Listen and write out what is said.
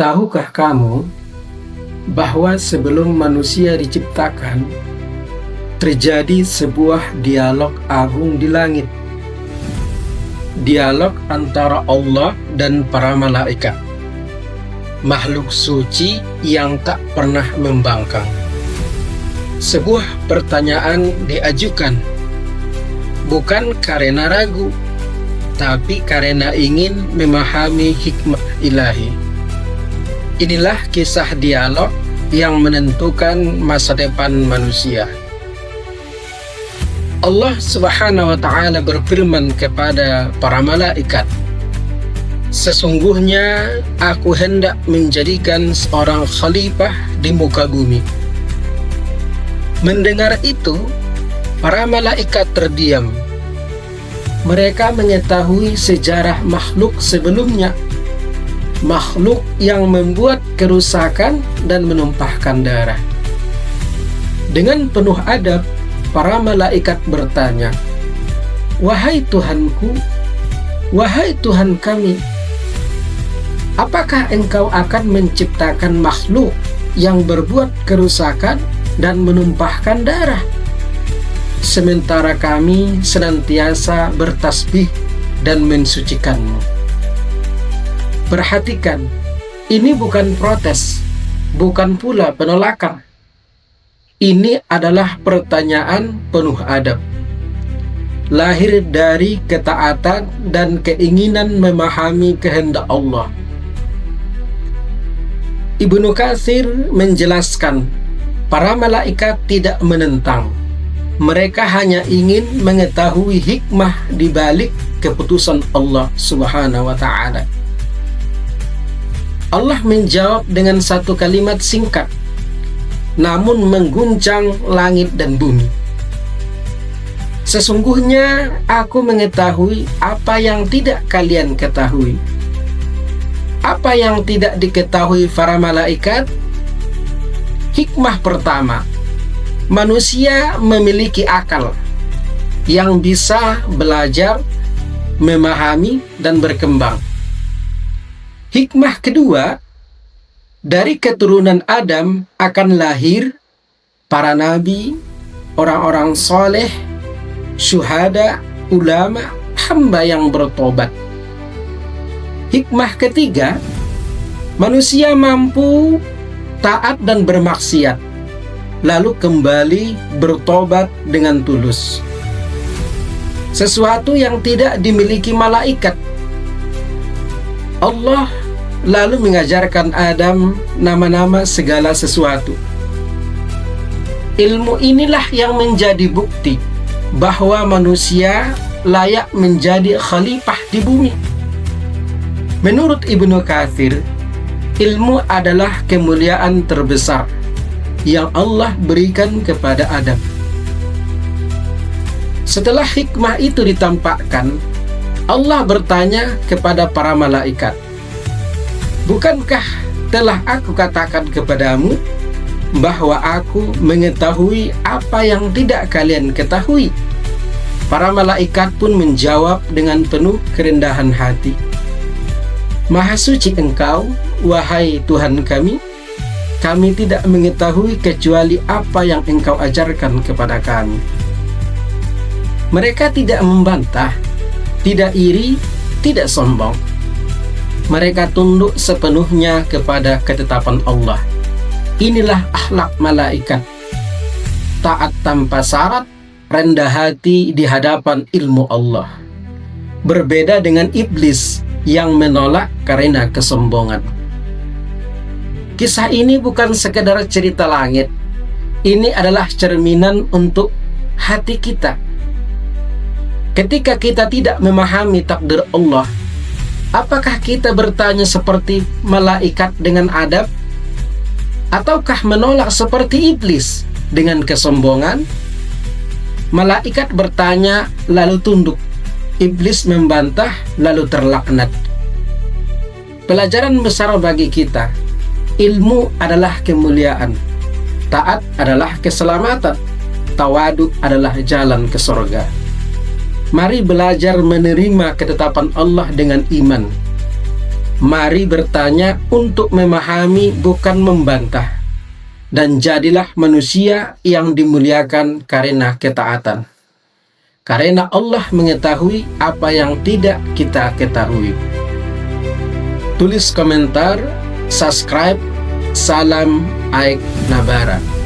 Tahukah kamu bahwa sebelum manusia diciptakan, terjadi sebuah dialog agung di langit. Dialog antara Allah dan para malaikat, makhluk suci yang tak pernah membangkang. Sebuah pertanyaan diajukan, bukan karena ragu, tapi karena ingin memahami hikmah ilahi. Inilah kisah dialog yang menentukan masa depan manusia. Allah Subhanahu wa Ta'ala berfirman kepada para malaikat, "Sesungguhnya aku hendak menjadikan seorang khalifah di muka bumi." Mendengar itu, para malaikat terdiam. Mereka mengetahui sejarah makhluk sebelumnya, makhluk yang membuat kerusakan dan menumpahkan darah. Dengan penuh adab, para malaikat bertanya, "Wahai Tuhanku, wahai Tuhan kami, apakah Engkau akan menciptakan makhluk yang berbuat kerusakan dan menumpahkan darah, sementara kami senantiasa bertasbih dan mensucikan-Mu?" Perhatikan, ini bukan protes, bukan pula penolakan. Ini adalah pertanyaan penuh adab, lahir dari ketaatan dan keinginan memahami kehendak Allah. Ibnu Katsir menjelaskan, para malaikat tidak menentang. Mereka hanya ingin mengetahui hikmah di balik keputusan Allah Subhanahu wa Ta'ala. Allah menjawab dengan satu kalimat singkat, namun mengguncang langit dan bumi. "Sesungguhnya aku mengetahui apa yang tidak kalian ketahui." Apa yang tidak diketahui para malaikat? Hikmah pertama, manusia memiliki akal yang bisa belajar, memahami, dan berkembang. Hikmah kedua, dari keturunan Adam akan lahir para nabi, orang-orang soleh, syuhada, ulama, hamba yang bertobat. Hikmah ketiga, manusia mampu taat dan bermaksiat, lalu kembali bertobat dengan tulus. Sesuatu yang tidak dimiliki malaikat. Allah lalu mengajarkan Adam nama-nama segala sesuatu. Ilmu inilah yang menjadi bukti bahwa manusia layak menjadi khalifah di bumi. Menurut Ibnu Katsir, ilmu adalah kemuliaan terbesar yang Allah berikan kepada Adam. Setelah hikmah itu ditampakkan, Allah bertanya kepada para malaikat, "Bukankah telah aku katakan kepadamu bahwa aku mengetahui apa yang tidak kalian ketahui?" Para malaikat pun menjawab dengan penuh kerendahan hati, "Maha suci Engkau, wahai Tuhan kami. Kami tidak mengetahui kecuali apa yang Engkau ajarkan kepada kami." Mereka tidak membantah, tidak iri, tidak sombong. Mereka tunduk sepenuhnya kepada ketetapan Allah. Inilah akhlak malaikat, taat tanpa syarat, rendah hati di hadapan ilmu Allah. Berbeda dengan iblis yang menolak karena kesombongan. Kisah ini bukan sekedar cerita langit. Ini adalah cerminan untuk hati kita. Ketika kita tidak memahami takdir Allah, apakah kita bertanya seperti malaikat dengan adab? Ataukah menolak seperti iblis dengan kesombongan? Malaikat bertanya lalu tunduk. Iblis membantah lalu terlaknat. Pelajaran besar bagi kita, ilmu adalah kemuliaan, taat adalah keselamatan, tawadu adalah jalan ke surga. Mari belajar menerima ketetapan Allah dengan iman. Mari bertanya untuk memahami, bukan membantah. Dan jadilah manusia yang dimuliakan karena ketaatan. Karena Allah mengetahui apa yang tidak kita ketahui. Tulis komentar, subscribe. Salam Aik Nabara.